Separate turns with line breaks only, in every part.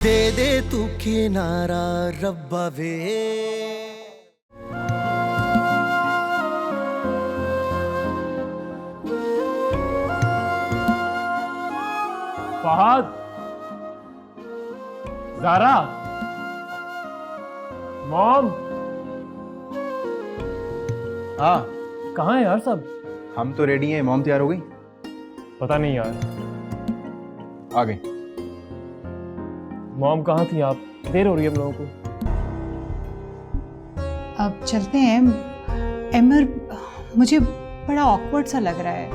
दे दे तू किनारा रब्बा वे।
फहद, ज़ारा, मॉम।
हाँ,
कहाँ है यार सब?
हम तो रेडी हैं। मॉम तैयार हो गई?
पता नहीं यार।
आ गई।
मॉम कहाँ थी आप? देर हो रही है हम लोगों को।
अब चलते हैं। एमर, मुझे बड़ा ऑकवर्ड सा लग रहा है।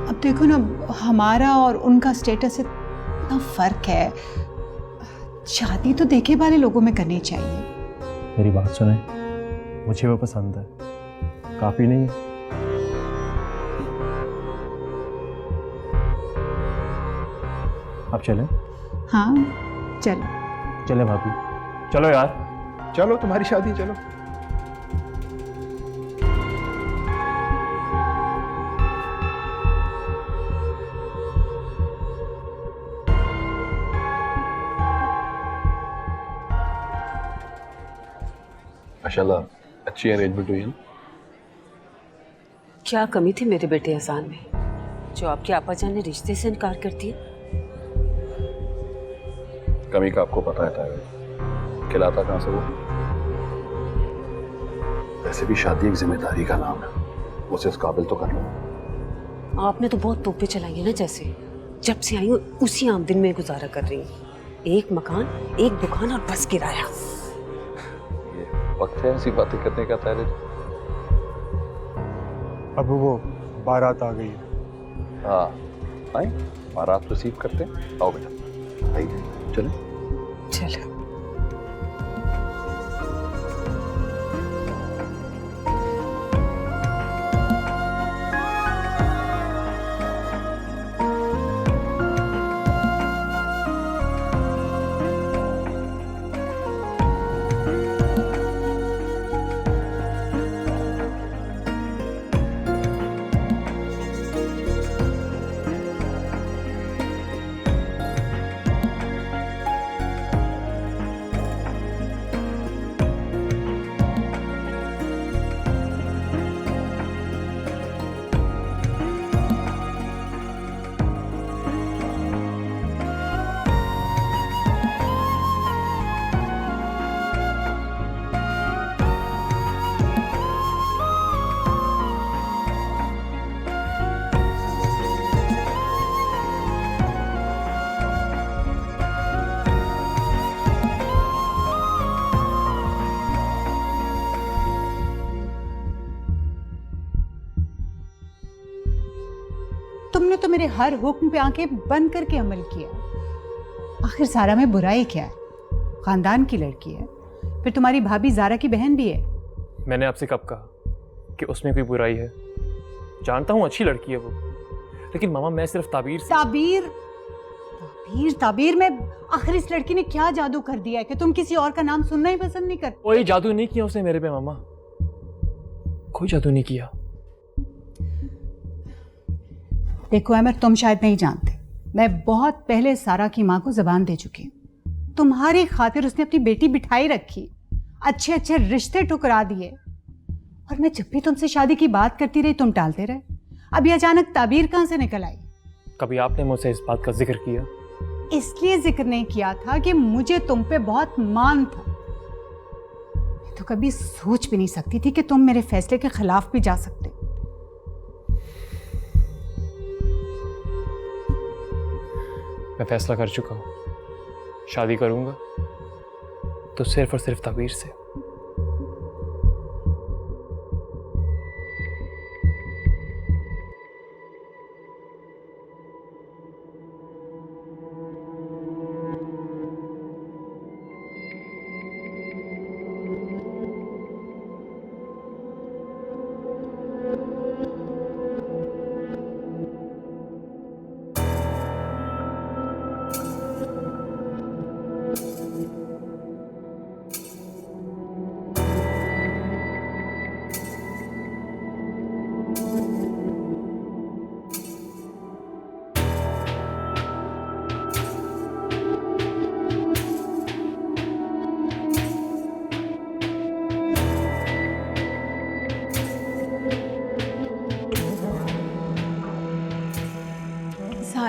अब देखो ना, हमारा और उनका स्टेटस इतना फर्क है। शादी तो देखे वाले लोगों में करनी चाहिए।
मेरी बात सुने, मुझे वो पसंद है, काफी नहीं है। अब चलें?
हाँ चलो।
चले भाभी, चलो यार।
चलो, तुम्हारी शादी, चलो।
माशाल्लाह, अच्छी अरेंजमेंट हुई है ना।
क्या कमी थी मेरे बेटे एहसान में जो आपके आपा जान ने रिश्ते से इनकार कर दिया?
कमी का आपको पता है ताया, खिलाता कहाँ से वो। वैसे भी शादी एक जिम्मेदारी का नाम है, उसे इस काबिल तो कर लो।
आपने तो बहुत तोपे चलाई है ना, जैसे जब से आई हूँ उसी आमदन में गुजारा कर रही हूँ। एक मकान, एक दुकान और बस किराया।
ये वक्त है ऐसी बातें करने का ताया।
अब वो बारात आ गई है।
हाँ, आए बारात रिसीव करते हैं। आओ बेटा, आइए चलें।
चलो।
तुमने तो मेरे हर हुक्म पे आंखें बंद करके अमल किया। आखिर सारा में बुराई क्या है? खानदान की लड़की है, फिर तुम्हारी भाभी ज़ारा की बहन भी है।
मैंने आपसे कब कहा कि उसमें कोई बुराई है? जानता हूँ अच्छी लड़की है वो, लेकिन मामा मैं सिर्फ ताबीर से।
ताबीर ताबीर ताबीर में आखिर इस लड़की ने क्या जादू कर दिया है कि तुम किसी और का नाम सुनना ही पसंद नहीं करते?
कोई जादू नहीं किया उसने मेरे पे मामा, कोई जादू नहीं किया।
देखो अमर, तुम शायद नहीं जानते, मैं बहुत पहले सारा की माँ को जबान दे चुकी हूँ। तुम्हारी खातिर उसने अपनी बेटी बिठाई रखी, अच्छे अच्छे रिश्ते ठुकरा दिए, और मैं जब भी तुमसे शादी की बात करती रही तुम टालते रहे। अब ये अचानक ताबीर कहाँ से निकल आई?
कभी आपने मुझसे इस बात का जिक्र किया?
इसलिए जिक्र नहीं किया था कि मुझे तुम पे बहुत मान था। मैं तो कभी सोच भी नहीं सकती थी कि तुम मेरे फैसले के खिलाफ भी जा सकते।
मैं फैसला कर चुका हूँ, शादी करूंगा तो सिर्फ और सिर्फ ताबीर से।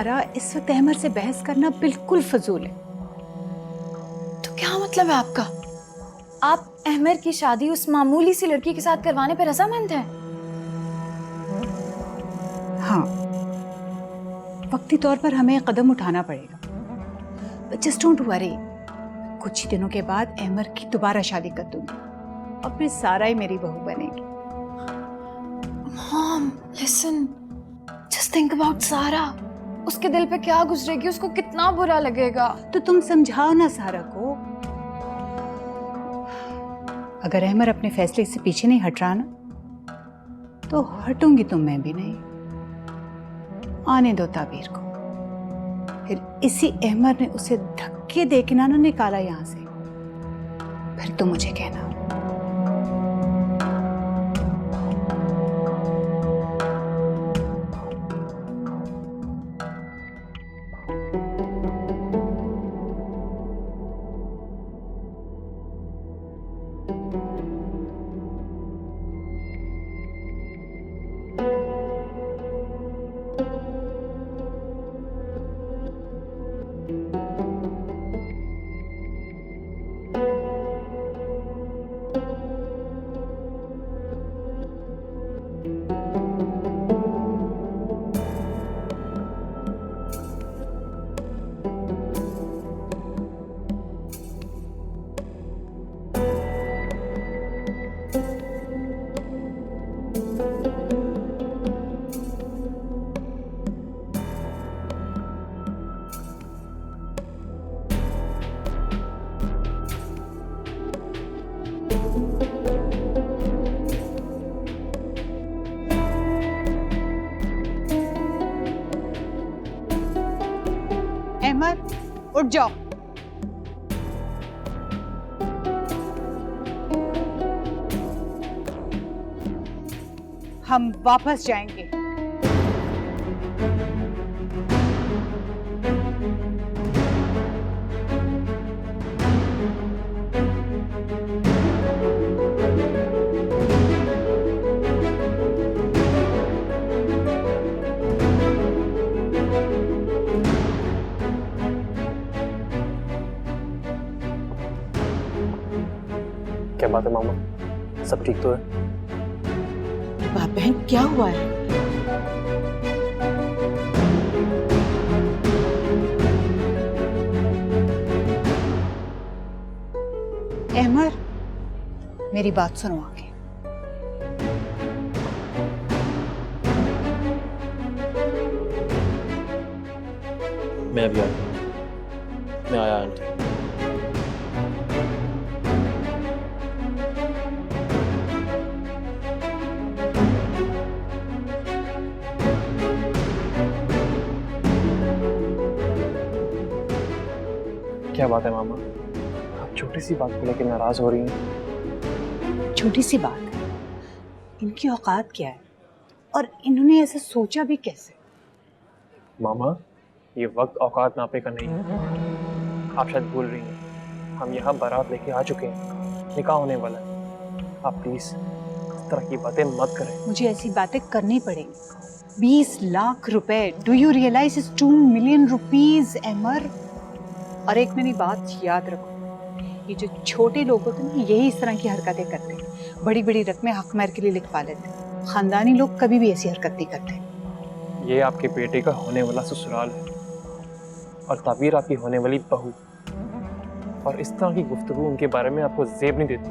सारा, इस वक्त अहमर से बहस करना बिल्कुल फजूल है।
तो क्या मतलब है आपका? आप अहमर की शादी उस मामूली सी लड़की के साथ करवाने पर रजामंद हैं?
हाँ, वक्ती तौर पर हमें कदम उठाना पड़ेगा, बट जस्ट डोंट वरी। कुछ ही दिनों के बाद अहमर की दोबारा शादी कर दूंगी और फिर सारा ही मेरी बहू बनेगी।
Mom, listen, just think about सारा। उसके दिल पे क्या गुजरेगी, उसको कितना बुरा लगेगा।
तो तुम समझाओ ना सारा को। अगर अहमर अपने फैसले से पीछे नहीं हट रहा ना, तो हटूंगी तो मैं भी नहीं। आने दो ताबीर को। फिर इसी अहमर ने उसे धक्के देके ना निकाला यहां से, फिर तो मुझे कहना। अहमर, उठ जाओ। हम वापस जाएंगे।
क्या बात है मामा, सब ठीक तो है?
बाप बहन क्या हुआ है?
अहमर, मेरी बात सुनो आगे।
मैं अभी आया, मैं आया आंटी। क्या बात है मामा, आप छोटी सी बात को लेकर नाराज हो रही हैं?
छोटी सी बात है, इनकी औकात क्या है और इन्होंने ऐसा सोचा भी कैसे?
मामा, ये वक्त औकात नापे का नहीं है। आप शायद भूल रही हैं, हम यहाँ बारात लेके आ चुके हैं, निकाह होने वाला है। आप प्लीज इस तरह की बातें मत करें।
मुझे ऐसी बातें करनी पड़ेंगी। 20 लाख रुपए, do you realise is 2 million rupees Ahmar. और एक मेरी बात याद रखो, ये जो छोटे लोग होते हैं यही इस तरह की हरकतें करते हैं। बड़ी बड़ी रकमें हक महर के लिए लिखवा लेते हैं। खानदानी लोग कभी भी ऐसी हरकत नहीं करते।
ये आपके बेटे का होने वाला ससुराल है और ताबीर आपकी होने वाली बहू, और इस तरह की गुफ्तगू उनके बारे में आपको जेब नहीं देती।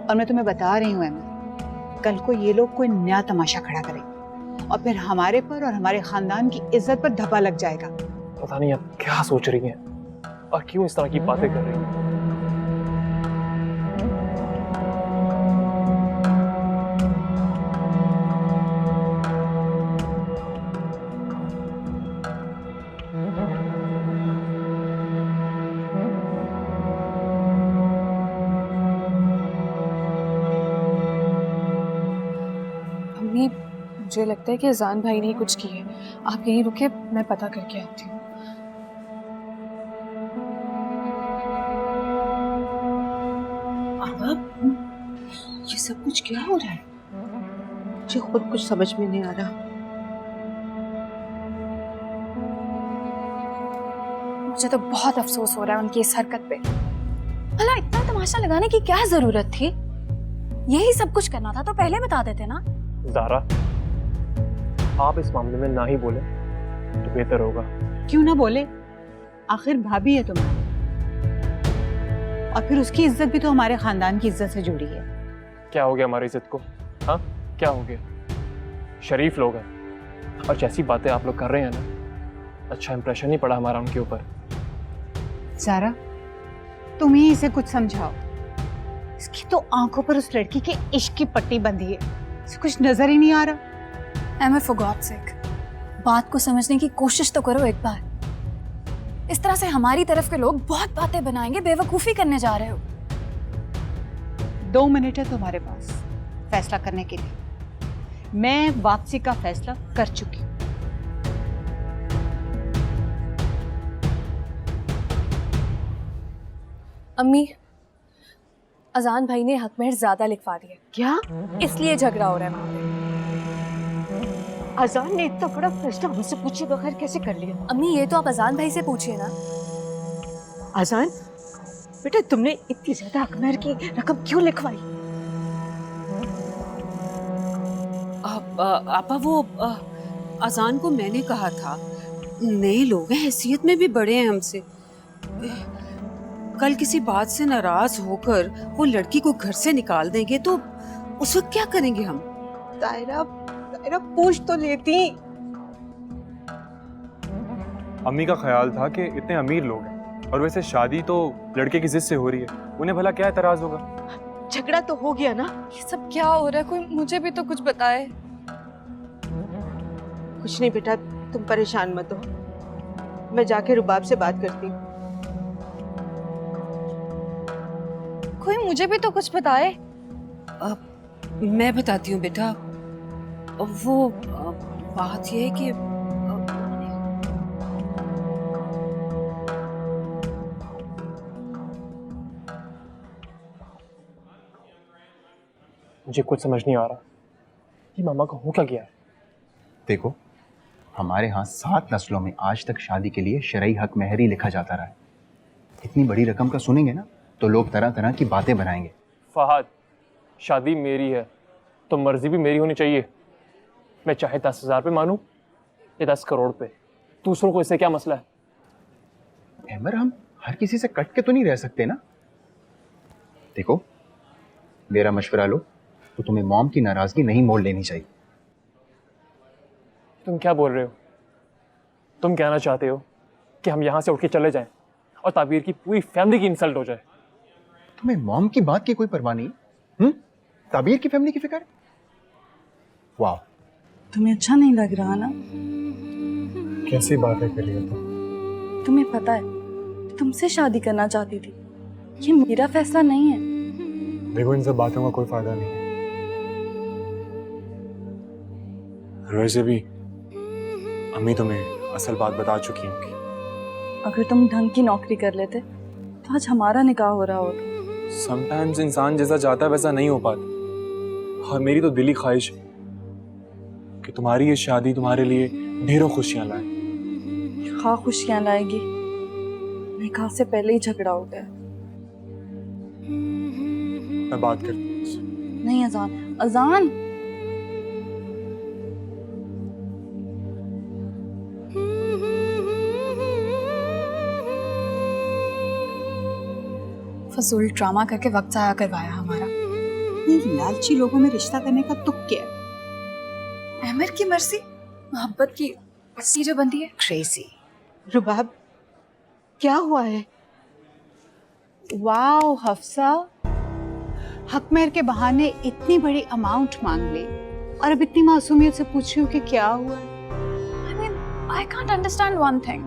और मैं तुम्हें बता रही हूँ अहमद, कल को ये लोग कोई नया तमाशा खड़ा करेंगे और फिर हमारे पर और हमारे खानदान की इज्जत पर धब्बा लग जाएगा।
पता नहीं आप क्या सोच रही हैं और क्यों इस तरह की बातें कर रही हैं।
मम्मी, मुझे लगता है कि अजान भाई ने कुछ की है। आप यहीं रुके, मैं पता करके आती हूँ।
ये सब कुछ क्या हो रहा है? मुझे खुद कुछ समझ में नहीं आ रहा।
मुझे तो बहुत अफसोस हो रहा है उनकी इस हरकत पे। भला इतना तमाशा लगाने की क्या जरूरत थी? यही सब कुछ करना था तो पहले बता देते ना।
ज़ारा, आप इस मामले में ना ही बोले तो बेहतर होगा।
क्यों ना बोले, आखिर भाभी है तुम्हारी, और फिर उसकी इज्जत भी तो हमारे खानदान की इज्जत से जुड़ी है।
क्या हो गया हमारी इज्जत को? हाँ, क्या हो गया? शरीफ लोग हैं और जैसी बातें आप लोग कर रहे हैं ना, अच्छा इंप्रेशन नहीं पड़ा हमारा उनके ऊपर।
सारा, तुम ही इसे कुछ समझाओ। इसकी तो आंखों पर उस लड़की के इश्क की पट्टी बंधी है, इसे कुछ नजर ही नहीं आ रहा।
एमर, फॉर गॉड सेक, बात को समझने की कोशिश तो करो एक बार। इस तरह से हमारी तरफ के लोग बहुत बातें बनाएंगे, बेवकूफी करने जा रहे हो।
2 मिनट है तुम्हारे पास फैसला करने के लिए। मैं वापसी का फैसला कर चुकी हूँ।
अम्मी, अजान भाई ने हक महर ज्यादा लिखवा दिए।
क्या?
इसलिए झगड़ा हो रहा है वहाँ पे।
अजान ने इतना बड़ा फैसला हमसे पूछे बगैर कैसे कर लिया?
अम्मी, ये तो आप अजान भाई से पूछिए ना।
अजान बेटा, तुमने इतनी ज्यादा हक महर की रकम क्यों लिखवाई?
आपा, वो अजान को मैंने कहा था, नए लोग हैं, हैसियत में भी बड़े हैं हमसे। कल किसी बात से नाराज होकर वो लड़की को घर से निकाल देंगे तो उस वक्त क्या करेंगे हम?
तायरा पूछ तो लेती।
अम्मी का ख्याल था कि इतने अमीर लोग हैं और वैसे शादी तो लड़के की जिद से हो रही है, उन्हें भला क्या एतराज होगा?
झगड़ा तो हो गया ना।
ये सब क्या हो रहा है? कोई मुझे भी तो कुछ बताए।
कुछ नहीं बेटा, तुम परेशान मत हो, मैं जाके रुबाब से बात करती हूँ।
कोई मुझे भी तो कुछ बताए।
मैं बताती हूँ बेटा, वो बात ये है कि
मुझे कुछ समझ नहीं आ रहा कि मामा को हो क्या गया है।
देखो, हमारे यहाँ 7 नस्लों में आज तक शादी के लिए शरई हक महर ही लिखा जाता रहा है। इतनी बड़ी रकम का सुनेंगे ना तो लोग तरह तरह की बातें बनाएंगे।
फहद, शादी मेरी है तो मर्जी भी मेरी होनी चाहिए। मैं चाहे 10,000 पे मानूं या 10 करोड़ पे, दूसरों को इससे क्या मसला है?
अमर, हम हर किसी से कट के तो नहीं रह सकते ना। देखो, मेरा मशवरा लो तो तुम्हें मॉम की नाराजगी नहीं मोड़ लेनी चाहिए।
तुम क्या बोल रहे हो? तुम कहना चाहते हो कि हम यहाँ से उठ के चले जाएं और ताबीर की पूरी फैमिली की इंसल्ट हो जाए?
तुम्हें मॉम की बात की कोई परवाह नहीं? ताबीर की फैमिली की फिक्र? वाह,
तुम्हें अच्छा नहीं लग रहा ना?
कैसी बात है करिए तो।
तुम्हें पता है, तुमसे शादी करना चाहती थी। ये मेरा फैसला नहीं है।
देखो, इन सब बातों का कोई फायदा नहीं है। वैसे भी अम्मी तुम्हें असल बात बता चुकी होंगी।
अगर तुम ढंग की नौकरी कर लेते तो आज हमारा निकाह हो रहा होता।
समटाइम्स इंसान जैसा चाहता है वैसा नहीं हो पाता। और मेरी तो दिली ख्वाहिश है कि तुम्हारी ये शादी तुम्हारे लिए ढेरों खुशियां लाए।
हाँ, खुशियां लाएगी। निकाह से पहले ही झगड़ा हो गया।
मैं बात करती हूँ उससे।
नहीं अजान, अजान।
फजूल ड्रामा करके वक्त जाया करवाया हमारा।
ये लालची लोगों में रिश्ता करने का तुक क्या है?
अहमर की मर्जी, मोहब्बत की पट्टी जो बंधी है।
क्रेजी।
रुबाब, क्या हुआ है?
वाओ हफ्सा, हक महर के बहाने इतनी बड़ी अमाउंट मांग ली और अब इतनी मासूमियत से पूछ रही हूँ कि क्या हुआ?
I mean, I can't understand one thing.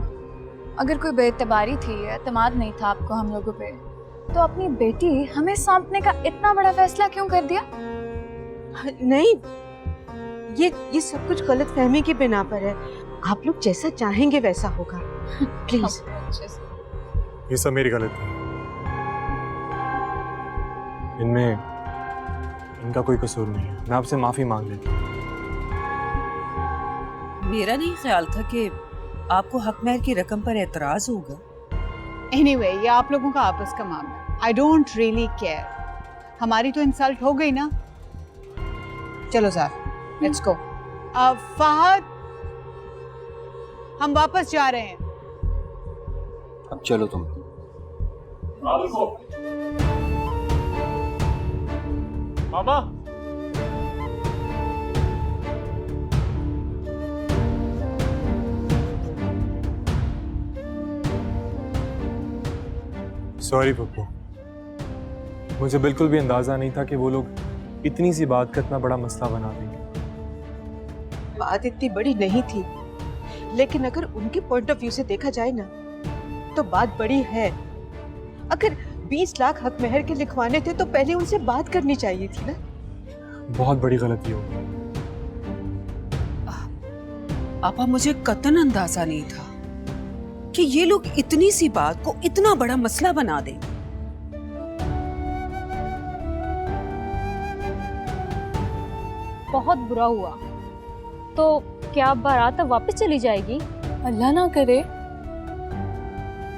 अगर कोई बेइतबारी थी, एतमाद नहीं था आपको हम लोगों पे, तो अपनी बेटी हमें सौंपने का इतना बड़ा फैसला क्यों कर दिया?
नहीं, ये सब कुछ गलत फहमी की बिना पर है। आप लोग जैसा चाहेंगे वैसा होगा। प्लीज।
ये सब मेरी गलती है। इनमें इनका कोई कसूर नहीं है। मैं आपसे माफी मांग लेता हूँ।
मेरा नहीं ख्याल था कि आपको हक महर की रकम पर एतराज होगा।
एनीवे ये आप लोगों का आपस का मामला, आई डोंट रियली केयर। हमारी तो इंसल्ट हो गई ना। चलो ज़ारा, लेट्स गो। फहद, हम वापस जा रहे हैं।
अब चलो तुम।
मामा,
सॉरी पप्पू, मुझे बिल्कुल भी अंदाजा नहीं था कि वो लोग इतनी सी बात का इतना बड़ा मसला बना देंगे।
बात इतनी बड़ी नहीं थी, लेकिन अगर उनके पॉइंट ऑफ व्यू से देखा जाए ना तो बात बड़ी है। अगर 20 लाख हक महर के लिखवाने थे तो पहले उनसे बात करनी चाहिए थी ना।
बहुत बड़ी गलती हो गई।
पापा, मुझे कतन अंदाजा नहीं था कि ये लोग इतनी सी बात को इतना बड़ा मसला बना देंगे।
बहुत बुरा हुआ। तो क्या अब बारात अब वापस चली जाएगी?
अल्लाह ना करे।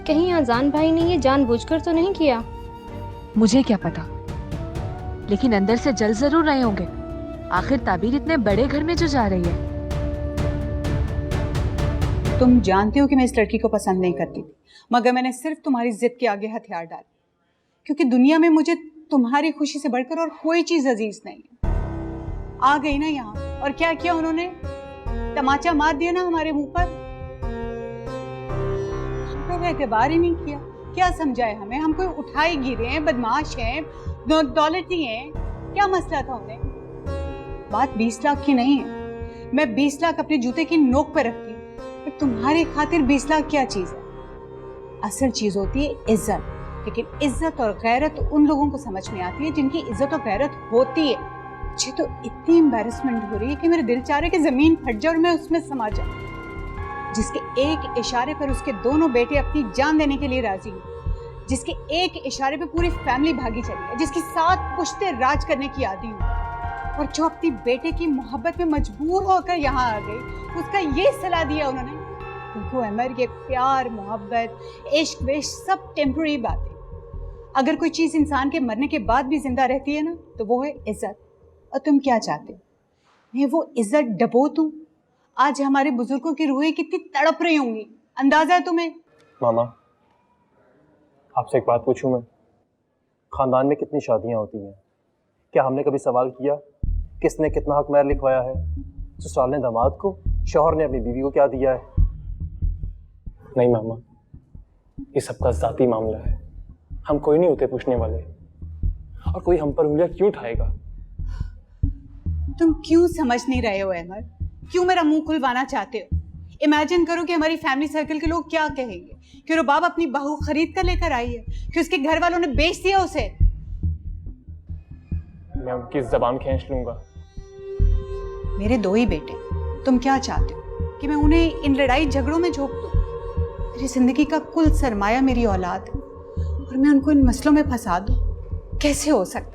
कहीं अजान भाई ने ये जानबूझकर तो नहीं किया?
मुझे क्या पता, लेकिन अंदर से जल जरूर रहे होंगे। आखिर ताबीर इतने बड़े घर में जो जा रही है।
तुम जानते हो कि मैं इस लड़की को पसंद नहीं करती थी, मगर मैंने सिर्फ तुम्हारी जिद के आगे हथियार डाले, क्योंकि दुनिया में मुझे तुम्हारी खुशी से बढ़कर और कोई चीज अजीज नहीं है। आ गई ना यहाँ, और क्या किया उन्होंने? तमाचा मार दिया ना हमारे मुंह पर। हमने एतबार ही नहीं किया। क्या समझाए हमें? हम कोई उठाए गिरे हैं, बदमाश हैं, दौलती हैं? क्या मसला था उन्हें? बात 20 लाख की नहीं है। मैं 20 लाख अपने जूते की नोक पर रखती हूँ। तुम्हारी खातिर 20 लाख क्या चीज है? असल चीज होती है इज्जत। लेकिन इज्जत और गैरत उन लोगों को समझ में आती है जिनकी इज्जत और गैरत होती है। मुझे तो इतनी एम्बैरेसमेंट हो रही है कि मेरे दिल चाह रहा है कि जमीन फट जाए और मैं उसमें समा जाऊं। जिसके एक इशारे पर उसके दोनों बेटे अपनी जान देने के लिए राजी हैं, जिसके एक इशारे पे पूरी फैमिली भागी चली है, जिसकी 7 पुश्ते राज करने की आदी हूँ, और जो अपनी बेटे की मोहब्बत में मजबूर होकर यहाँ आ गई, उसका ये सलाह दिया उन्होंने। देखो अमर, ये प्यार, मोहब्बत, इश्क विश्क सब टेम्पररी बातें। अगर कोई चीज़ इंसान के मरने के बाद भी जिंदा रहती है ना, तो वो है इज्जत। और तुम क्या चाहते हो? मैं वो इज्जत डबो दूं? आज हमारे बुजुर्गों की रूहें कितनी तड़प रही होंगी, अंदाजा है तुम्हें?
मामा, आपसे एक बात पूछूं मैं? खानदान में कितनी शादियां होती हैं? क्या हमने कभी सवाल किया किसने कितना हक महर लिखवाया है? ससुराल ने दामाद को, शौहर ने अपनी बीवी को क्या दिया है? नहीं मामा, ये सबका ज़ाती मामला है। हम कोई नहीं होते पूछने वाले, और कोई हम पर उंगलियां क्यों उठाएगा?
तुम क्यों समझ नहीं रहे हो अहमद? क्यों मेरा मुंह खुलवाना चाहते हो? इमेजिन करो कि हमारी फैमिली सर्कल के लोग क्या कहेंगे कि रुबाब अपनी बहू खरीद कर लेकर आई है, कि उसके घर वालों ने बेच दिया उसे।
मैं उनकी जबान खींच लूंगा।
मेरे 2 ही बेटे, तुम क्या चाहते हो कि मैं उन्हें इन लड़ाई झगड़ों में झोंक दूं? मेरी जिंदगी का कुल सरमाया मेरी औलाद है, और मैं उनको इन मसलों में फंसा दूं? कैसे हो सकता?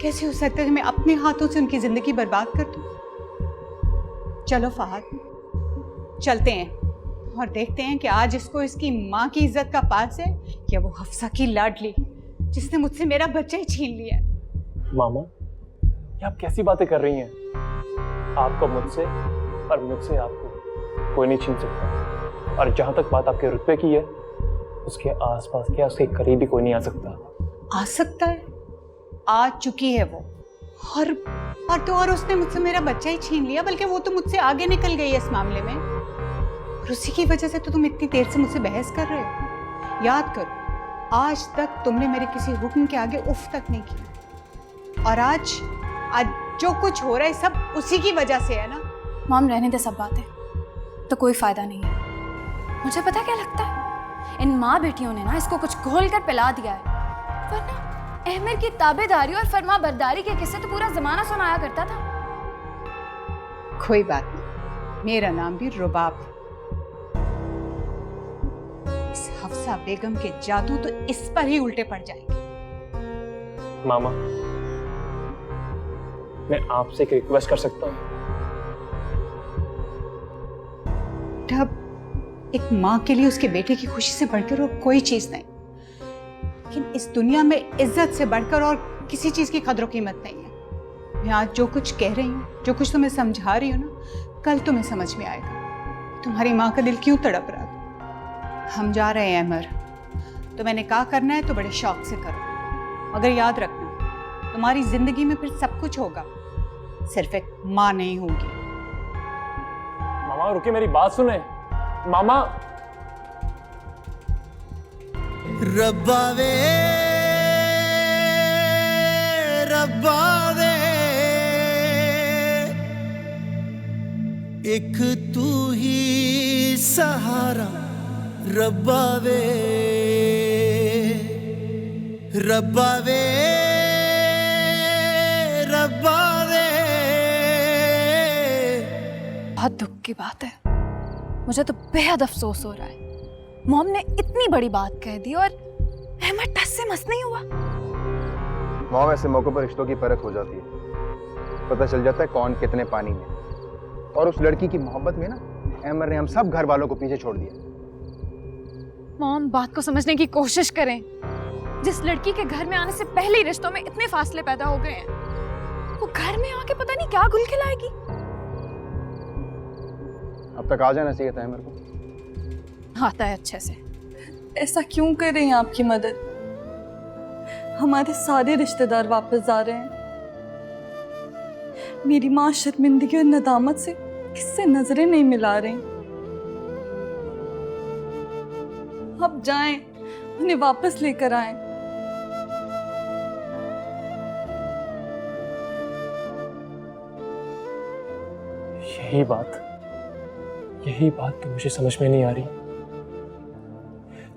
कैसे हो सकता है कि मैं अपने हाथों से उनकी जिंदगी बर्बाद कर दूं? चलो फहद, चलते हैं और देखते हैं कि आज इसको इसकी माँ की इज्जत का पास है या वो हफ्सा की लाडली जिसने मुझसे मेरा बच्चा ही छीन लिया।
मामा, ये आप कैसी बातें कर रही हैं? आपको मुझसे और मुझसे आपको कोई नहीं छीन सकता। और जहां तक बात आपके रुतबे की है, उसके आसपास क्या उसके करीब भी कोई नहीं आ सकता।
आ सकता है, आ चुकी है वो। और उसने मुझसे मेरा बच्चा ही छीन लिया, बल्कि वो तो मुझसे आगे निकल गई है इस मामले में, और उसी की वजह से तो तुम इतनी देर से मुझसे बहस कर रहे हो। याद करो, आज तक तुमने मेरे किसी हुक्म के आगे उफ तक नहीं की, और आज जो कुछ हो रहा है सब उसी की वजह से है ना।
मॉम, रहने दे सब बातें, तो कोई फायदा नहीं है। मुझे पता क्या लगता है, इन माँ बेटियों ने ना इसको कुछ घोल कर पिला दिया है, वरना अहमर की ताबेदारी और फरमा बरदारी के किस्से तो पूरा जमाना सुनाया करता था।
कोई बात नहीं, मेरा नाम भी रुबाब है। इस हफ्सा बेगम के जादू तो इस पर ही उल्टे पड़ जाएंगे।
मामा, मैं आपसे एक रिक्वेस्ट कर सकता हूँ?
एक माँ के लिए उसके बेटे की खुशी से बढ़कर और कोई चीज नहीं, लेकिन इस दुनिया में इज्जत से बढ़कर और किसी चीज की कदर कीमत नहीं है। मैं आज जो कुछ कह रही हूँ, जो कुछ तुम्हें समझा रही हूँ ना, कल तुम्हें समझ में आएगा तुम्हारी माँ का दिल क्यों तड़प रहा था। हम जा रहे हैं अमर, तो मैंने कहा करना है तो बड़े शौक से करो, मगर याद रखना तुम्हारी जिंदगी में फिर सब कुछ होगा, सिर्फ एक माँ नहीं होगी।
मामा रुके, मेरी बात सुने। मामा
रब्बा वे रब्बा वे, एक तू ही सहारा रब्बा वे, रब्बा वे रब्बा वे।
बहुत दुख की बात है, मुझे तो बेहद अफसोस हो रहा है। मॉम ने इतनी बड़ी बात कह दी और अहमद टस से मस नहीं हुआ।
मॉम, ऐसे मौकों पर रिश्तों की परख हो जाती है, पता चल जाता है कौन कितने पानी में। और उस लड़की की मोहब्बत में ना अहमद ने हम सब घर वालों को पीछे छोड़ दिया।
मॉम, बात को समझने की कोशिश करें। जिस लड़की के घर में आने से पहले ही रिश्तों में इतने फासले पैदा हो गए हैं, वो घर में आके पता नहीं क्या गुल खिलाएगी।
अब तक आ जाना चाहिए था अहमद को।
आता है अच्छे से।
ऐसा क्यों कर रही हैं आपकी मदद? हमारे सारे रिश्तेदार वापस जा रहे हैं। मेरी माँ शर्मिंदगी और नदामत से किससे नजरें नहीं मिला रही। अब जाएं, उन्हें वापस लेकर आएं।
यही बात तो मुझे समझ में नहीं आ रही।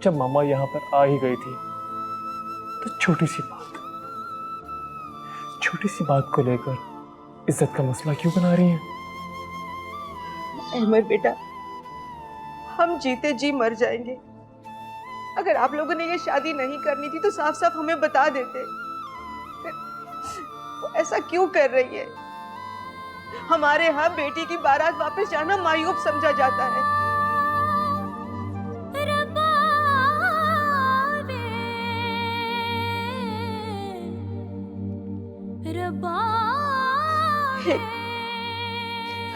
जब मामा यहाँ पर आ ही गई थी तो छोटी सी बात को लेकर इज्जत का मसला क्यों बना रही हैं?
अहमद बेटा, हम जीते जी मर जाएंगे। अगर आप लोगों ने ये शादी नहीं करनी थी तो साफ साफ हमें बता देते। वो ऐसा क्यों कर रही है? हमारे यहाँ बेटी की बारात वापस जाना मायूब समझा जाता है।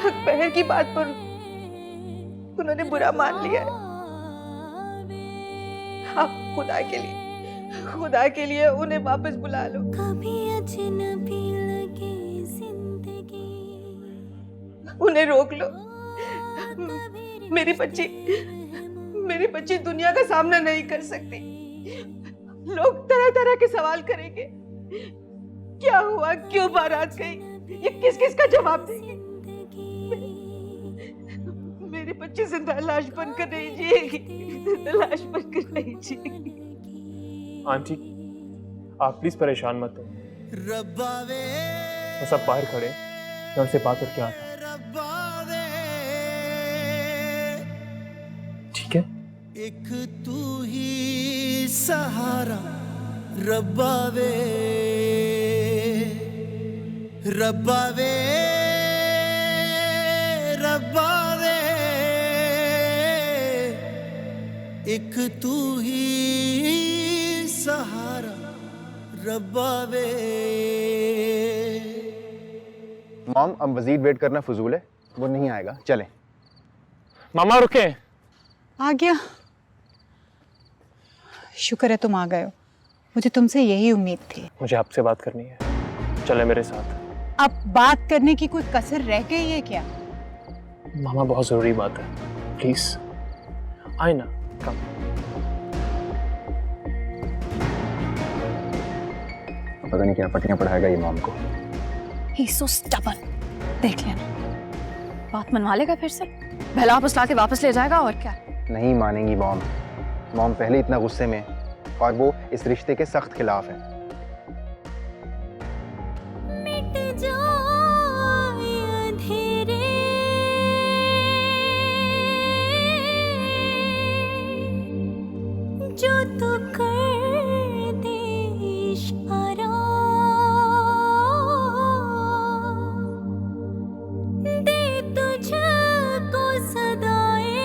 हक बहर की बात पर उन्होंने बुरा मान लिया है। आप खुदा के लिए उन्हें वापस बुला लो। कभी अजनबी लगे जिंदगी, उन्हें रोक लो। मेरी बच्ची दुनिया का सामना नहीं कर सकती। लोग तरह तरह के सवाल करेंगे, क्या हुआ, क्यों बारात गई, ये किस किस का जवाब देंगे। मेरी बच्ची जिंदा लाश बनकर नहीं जिएगी, लाश बनकर नहीं जिएगी।
आंटी, आप प्लीज परेशान मत हो। वो सब बाहर खड़े, मैं उनसे बात करके आता हूं। ठीक है?
एक तू ही सहारा रब्बा वे, रब्बा वे रब्बा वे, एक तू ही सहारा रब्बा वे।
मॉम, अब मजीद वेट करना फजूल है, वो नहीं आएगा, चलें।
मामा रुके।
आ गया, शुक्र है तुम आ गए हो, मुझे तुमसे यही उम्मीद थी।
मुझे आपसे बात करनी है, चले मेरे साथ।
अब बात करने की कोई कसर रह गई है क्या?
मामा, बहुत जरूरी बात है, प्लीज आए ना, कम।
पता नहीं क्या पटियां पढ़ाएगा ये मॉम को।
He's so stubborn। देख लेना, बात मनवा लेगा फिर से, भला वापस लाके वापस ले जाएगा और क्या।
नहीं मानेंगी मॉम। मॉम पहले इतना गुस्से में और वो इस रिश्ते के सख्त खिलाफ है।
जो तू कर दे इशारा, दे तुझको सदाएं,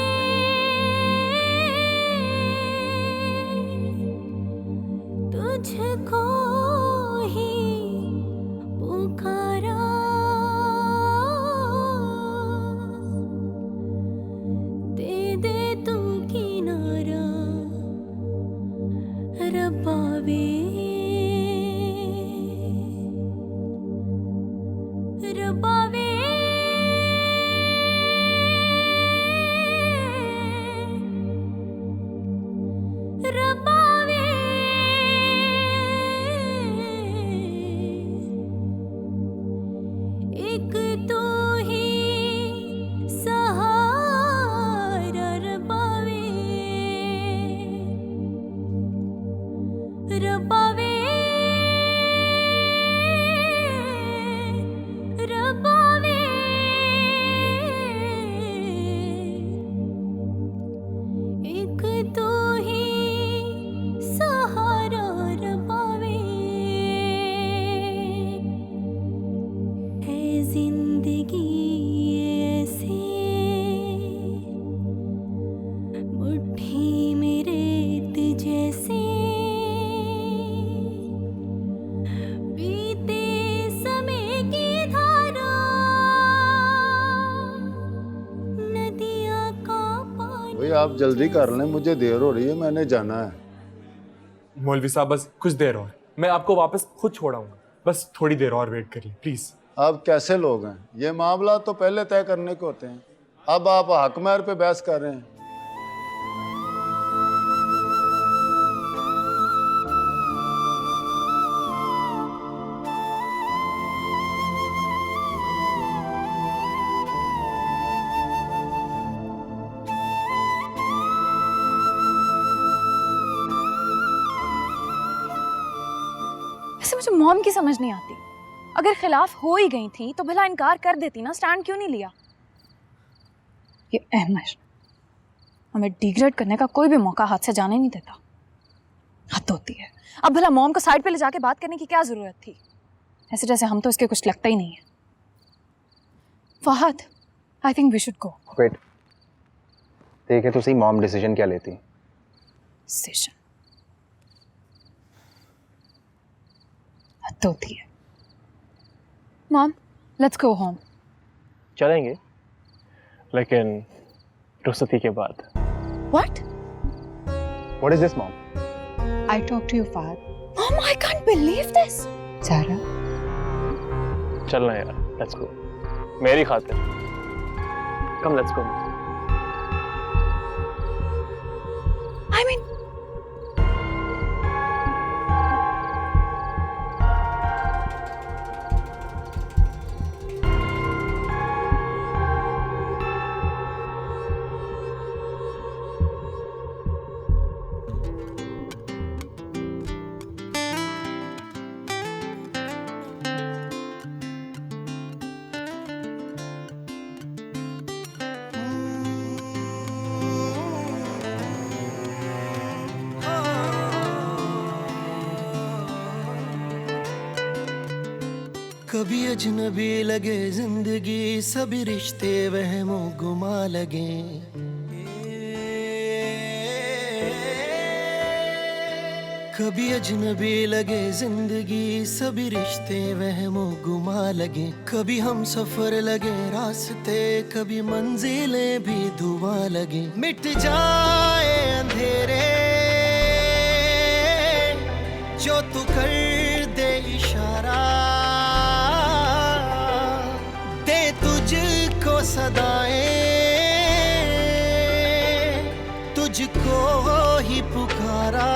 रब्बा वे रब्बा वे रब्बा वे एक तू ही सहारा रब्बा वे रब्बा वे रब्बा वे एक तू ही सहारा रब्बा वे है जिंदगी ऐसे मुट्ठी में रेत जैसे बीते समय की धारा नदियाँ का पानी।
भाई आप जल्दी कर लें, मुझे देर हो रही है, मैंने जाना है।
मौलवी साहब बस कुछ देर और, मैं आपको वापस खुद छोड़ाऊंगा, बस थोड़ी देर और वेट करिए प्लीज।
आप कैसे लोग हैं? ये मामला तो पहले तय करने के होते हैं, अब आप हक महर पे बहस कर रहे हैं।
वैसे मुझे मॉम की समझ नहीं आती, अगर खिलाफ हो ही गई थी तो भला इनकार कर देती ना, स्टैंड क्यों नहीं लिया? ये अहमद हमें डिग्रेड करने का कोई भी मौका हाथ से जाने नहीं देता, हद होती है। अब भला मॉम को साइड पे ले जाके बात करने की क्या जरूरत थी? ऐसे जैसे हम तो इसके कुछ लगता ही नहीं है। Fahad, I think we should go.
Wait, देखे तो सही मॉम डिसीजन क्या लेती।
डिसीजन हद होती है। Mom, let's go home.
चलेंगे, लेकिन रुखसती के बाद।
What?
What is this, Mom?
I talk to you, Fahad.
Mom, I can't believe this.
Zara,
चलना यार, लेट्स गो, मेरी खातिर। कम, लेट्स गो।
I mean,
कभी अजनबी लगे जिंदगी, सभी रिश्ते वहमों गुमा लगे। कभी अजनबी लगे जिंदगी, सभी रिश्ते वहमों गुमा लगे। कभी हम सफर लगे रास्ते, कभी मंजिलें भी धुआं लगे। मिट जाए अंधेरे जो तू कर दे इशारा, दे तुझको सदाएं, तुझको ही पुकारा।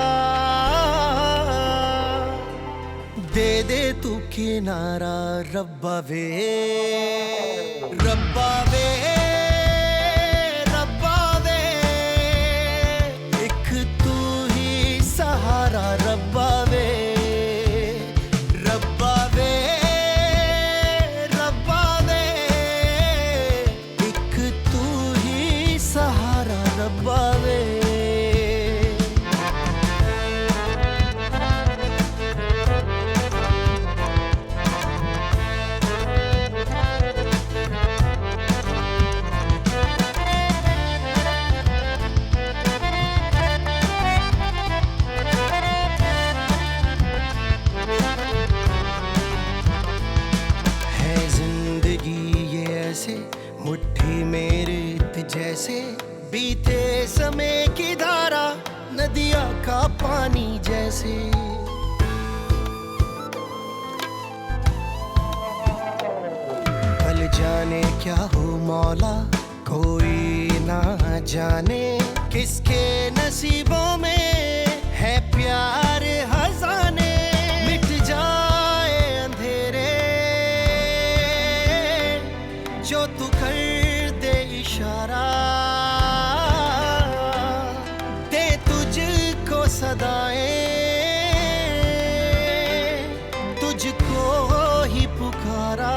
दे दे तू किनारा रब्बा वे, रब्बा वे, रब्बा वे, एक तू ही सहारा रब्बा वे, रब्बा वे, रब्बा वे, एक तू ही सहारा रब्बा वे। नदिया का पानी जैसे। कल जाने क्या हो मौला, कोई ना जाने किसके नसीबों में है प्यार हजाने। मिट जाए अंधेरे जो तू कर दे इशारा, दे तुझको सदाएं, तुझको ही पुकारा।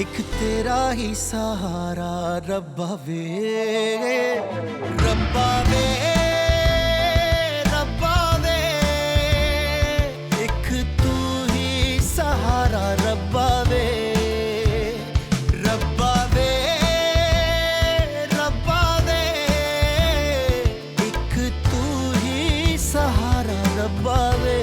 एक तेरा ही सहारा रब्बा वे, रब्बा वे, रब्बा वे। एक तू ही सहारा रब्बा वे, रब्बा वे, रब्बा वे। एक तू ही सहारा रब्बा वे।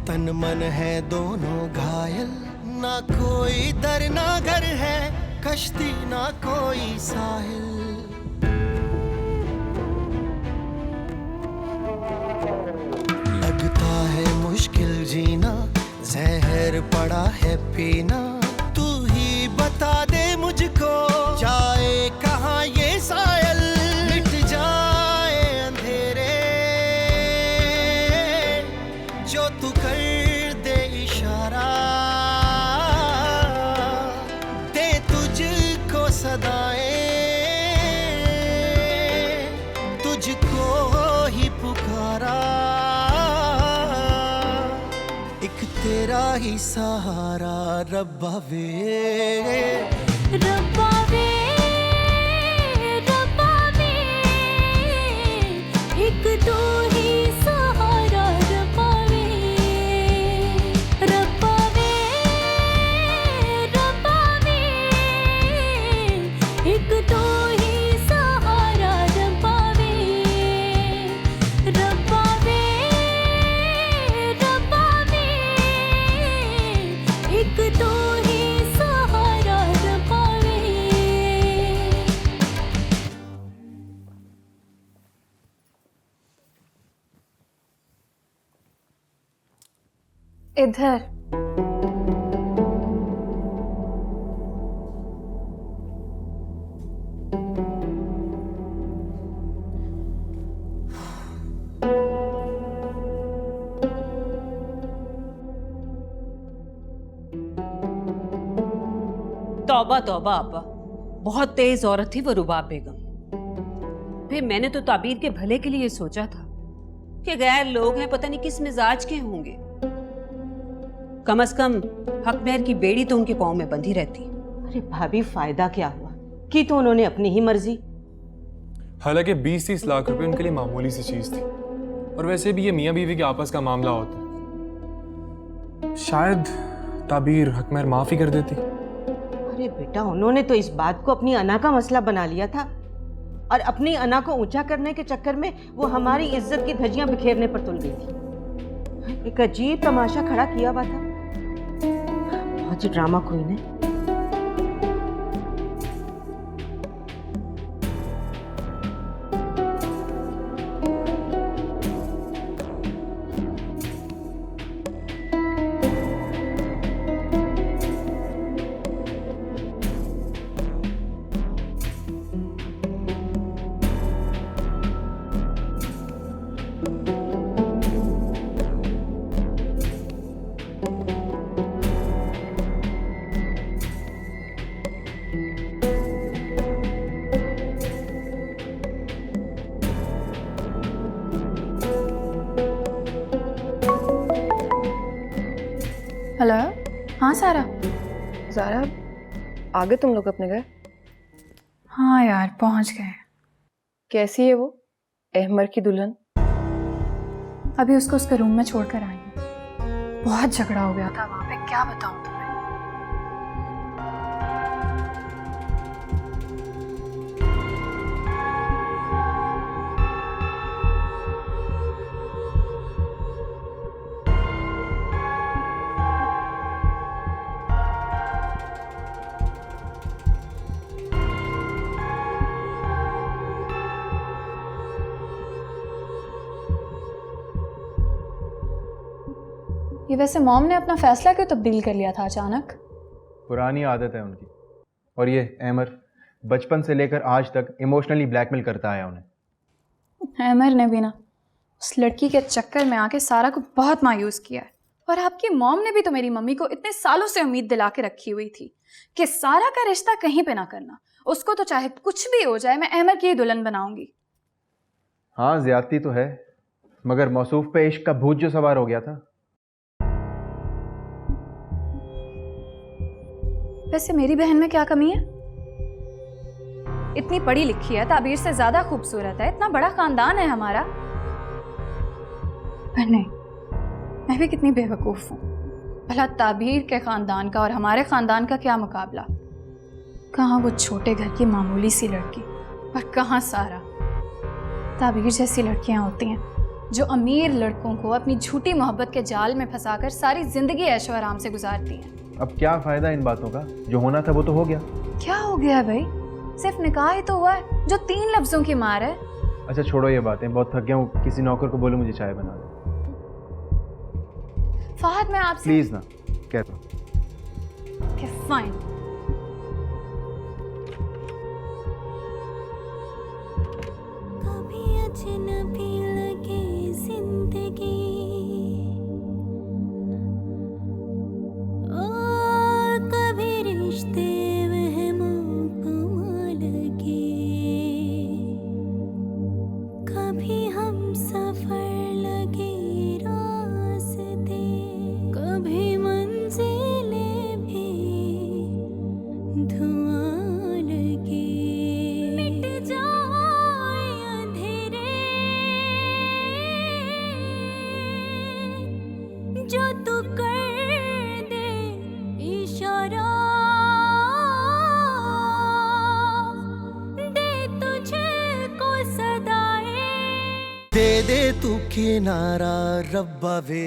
तन मन है दोनों घायल, ना कोई दर ना घर है, कश्ती ना कोई साहिल। लगता है मुश्किल जीना, जहर पड़ा है पीना। तू ही बता दे मुझको जाए कहाँ ये सायल। मिट जाए अंधेरे जो तू कर दे इशारा, दे तुझको सदाएं, तुझको ही पुकारा। एक तेरा ही सहारा रब्बा वे,
रब्बा वे, रब्बा वे। एक तू ही सहारा रब्बा वे, रब्बा वे, रब्बा वे। एक तू ही सहारा रब्बा वे, रब्बा वे, रब्बा वे। एक तू ही सहारा रब्बा वे।
इधर
तौबा तौबा अब्बा, बहुत तेज औरत थी वो रुबाब बेगम। फिर मैंने तो ताबीर के भले के लिए सोचा था कि गैर लोग हैं, पता नहीं किस मिजाज के होंगे। कम से कम हक महर की बेड़ी तो उनके पाँव में बंधी रहती।
अरे भाभी, फायदा क्या हुआ कि तो उन्होंने अपनी ही मर्जी।
हालांकि 20-30 लाख रुपए उनके लिए मामूली सी चीज थी, और वैसे भी ये मियाँ बीवी के आपस का मामला होता, शायद ताबीर हक महर माफ ही कर देती।
अरे बेटा, उन्होंने तो इस बात को अपनी अना का मसला बना लिया था, और अपनी अना को ऊंचा करने के चक्कर में वो हमारी इज्जत की धज्जियां बिखेरने पर तुल गई थी। एक अजीब तमाशा खड़ा किया हुआ था। बहुत ही ड्रामा क्वीन है।
हेलो, हाँ सारा, ज़ारा, आगे तुम लोग अपने घर?
हाँ यार, पहुंच गए।
कैसी है वो अहमर की दुल्हन?
अभी उसको उसके रूम में छोड़कर आई हूँ। बहुत झगड़ा हो गया था वहां पे, क्या बताऊं तुम्हें। ये वैसे मॉम ने अपना फैसला क्यों तब्दील कर लिया था अचानक?
पुरानी आदत है उनकी। और ये अहमर बचपन से लेकर आज तक इमोशनली ब्लैकमेल करता आया उन्हें।
अहमर ने भी ना उस लड़की के चक्कर में आके सारा को बहुत मायूस किया है। और आपकी मॉम ने भी तो मेरी मम्मी को इतने सालों से उम्मीद दिला के रखी हुई थी कि सारा का रिश्ता कहीं पे ना करना, उसको तो चाहे कुछ भी हो जाए मैं अहमर की ही दुल्हन बनाऊंगी।
हाँ, ज्यादती तो है, मगर मौसूफ पे इश्क का भूत जो सवार हो गया था।
वैसे मेरी बहन में क्या कमी है? इतनी पढ़ी लिखी है, ताबीर से ज्यादा खूबसूरत है, इतना बड़ा खानदान है हमारा। पर नहीं, मैं भी कितनी बेवकूफ हूँ। भला ताबीर के खानदान का और हमारे खानदान का क्या मुकाबला? कहाँ वो छोटे घर की मामूली सी लड़की और कहाँ सारा। ताबीर जैसी लड़कियां होती हैं जो अमीर लड़कों को अपनी झूठी मोहब्बत के जाल में फंसाकर सारी जिंदगी ऐशो आराम से गुजारती हैं।
अब क्या फायदा इन बातों का? जो होना था वो तो हो गया।
क्या हो गया भाई? सिर्फ निकाह ही तो हुआ है जो 3 लफ्जों की मार है।
अच्छा छोड़ो ये बातें, बहुत थक गया हूँ। किसी नौकर को बोलो मुझे चाय बना दे।
फहद, मैं आपसे
प्लीज ना, कह दो।
Okay, fine.
कभी अजनबी लगे जिंदगी, ओ कभी रिश्ते वहमों गुमा लगे, कभी हम सफर लगे रास्ते, कभी मंजिलें भी धुआं लगे, मिट जाए अंधेरे जो तू कर दे इशारा, दे तुझे को सदाएं,
दे दे तू किनारा रब्बा वे।